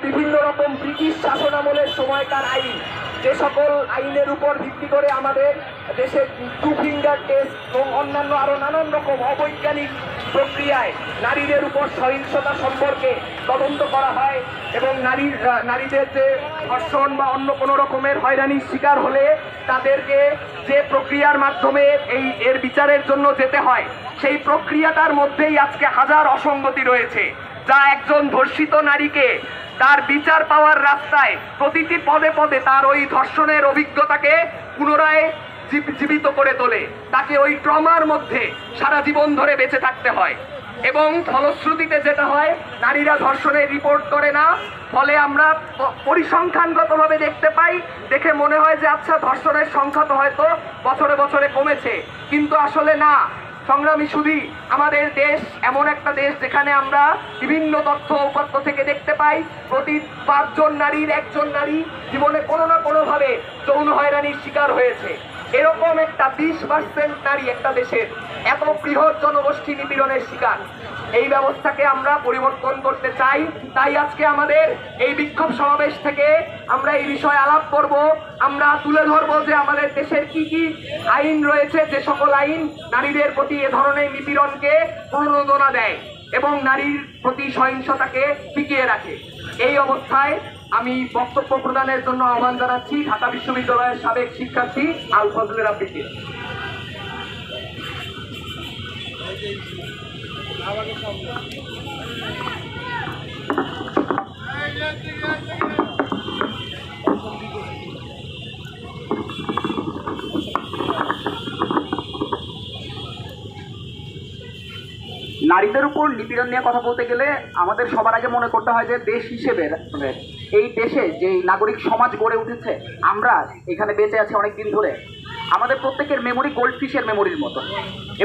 বিভিন্ন রকম ব্রিটিশ শাসনামলের সময়কার আইন, যে সকল আইনের উপর ভিত্তি করে আমাদের দেশে টু ফিঙ্গার টেস্ট এবং অন্যান্য আরো নানান রকম অবৈজ্ঞানিক প্রক্রিয়ায় নারীদের উপর সহিংসতা সম্পর্কে তদন্ত করা হয় এবং নারীদের যে ধর্ষণ বা অন্য কোনো রকমের হয়রানির শিকার হলে তাদেরকে যে প্রক্রিয়ার মাধ্যমে এর বিচারের জন্য যেতে হয়, সেই প্রক্রিয়াটার মধ্যেই আজকে হাজার অসঙ্গতি রয়েছে, যা একজন ধর্ষিত নারীকে তার বিচার পাওয়ার রাস্তায় প্রতিটি পদে পদে তার ওই ধর্ষণের অভিজ্ঞতাকে পুনরায় জীবিত করে তোলে। তাকে ওই ট্রমার মধ্যে সারা জীবন ধরে বেঁচে থাকতে হয় এবং ফলশ্রুতিতে যেটা হয়, নারীরা ধর্ষণের রিপোর্ট করে না। ফলে আমরা পরিসংখ্যানগতভাবে দেখতে পাই, দেখে মনে হয় যে আচ্ছা, ধর্ষণের সংখ্যা তো হয়তো বছরে বছরে কমেছে, কিন্তু আসলে না। সংগ্রামী সুধী, আমাদের দেশ এমন একটা দেশ যেখানে আমরা বিভিন্ন তথ্য উপাত্ত থেকে দেখতে পাই প্রতি 5 জন নারীর 1 জন নারী জীবনে কোনো না কোনোভাবে যৌন হয়রানির শিকার হয়েছে। এরকম একটা 20% নারী একটা দেশের এত বৃহৎ জনগোষ্ঠী নিপীড়নের শিকার। এই ব্যবস্থাকে আমরা পরিবর্তন করতে চাই। তাই আজকে আমাদের এই বিক্ষোভ সমাবেশ থেকে আমরা এই বিষয়ে আলাপ করব। আমরা তুলে ধরবো যে আমাদের দেশের কি কি আইন রয়েছে, যে সকল আইন নারীদের প্রতি এ ধরনের নিপীড়নকে প্রণোদনা দেয় এবং নারীর প্রতি সহিংসতাকে টিকিয়ে রাখে। এই অবস্থায় আমি বক্তব্য প্রদানের জন্য আহ্বান জানাচ্ছি ঢাকা বিশ্ববিদ্যালয়ের সাবেক শিক্ষার্থী আল ফজলে রাব্বিকে। নারীদের উপর নিপীড়ন নিয়ে কথা বলতে গেলে আমাদের সবার আগে মনে করতে হয় যে দেশ হিসেবে এই দেশে যে নাগরিক সমাজ গড়ে উঠেছে, আমরা এখানে বেঁচে আছি অনেক দিন ধরে, আমাদের প্রত্যেকের মেমোরি গোল্ড ফিশের মেমোরির মতো।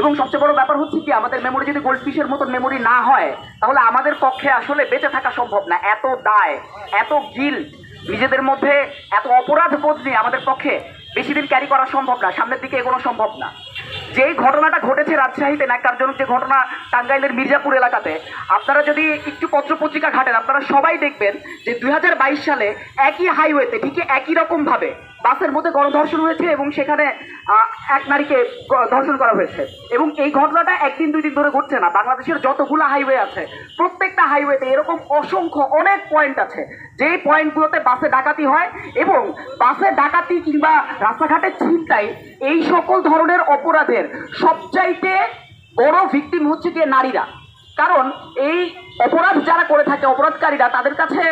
এবং সবচেয়ে বড় ব্যাপার হচ্ছে কি, আমাদের মেমোরি যদি গোল্ড ফিশের মতো মেমোরি না হয়, তাহলে আমাদের পক্ষে আসলে বেঁচে থাকা সম্ভব না। এত দায়, এত গিল্ট, নিজেদের মধ্যে এত অপরাধ বোধ নিয়ে আমাদের পক্ষে বেশি দিন ক্যারি করা সম্ভব না, সামনের দিকে এগোনো সম্ভব না। যেই ঘটনাটা ঘটেছে রাজশাহীতে, ন্যাক্কারজনক যে ঘটনা টাঙ্গাইলের মির্জাপুর এলাকাতে, আপনারা যদি একটু পত্রপত্রিকা ঘাটেন, আপনারা সবাই দেখবেন যে 2022 সালে একই হাইওয়েতে ঠিক একই রকমভাবে বাসের মধ্যে গণধর্ষণ হয়েছে এবং সেখানে এক নারীকে ধর্ষণ করা হয়েছে। এবং এই ঘটনাটা একদিন 2 দিন ধরে ঘটছে না, বাংলাদেশের যতগুলো হাইওয়ে আছে প্রত্যেকটা হাইওয়েতে এরকম অসংখ্য অনেক পয়েন্ট আছে, যেই পয়েন্টগুলোতে বাসে ডাকাতি হয় এবং বাসে ডাকাতি কিংবা রাস্তাঘাটে ছিনতাই, এই সকল ধরনের অপরাধের সবচাইতে বড় ভিকটিম হচ্ছে গিয়ে নারীরা। কারণ এই অপরাধ যারা করে থাকে, অপরাধকারীরা, তাদের কাছে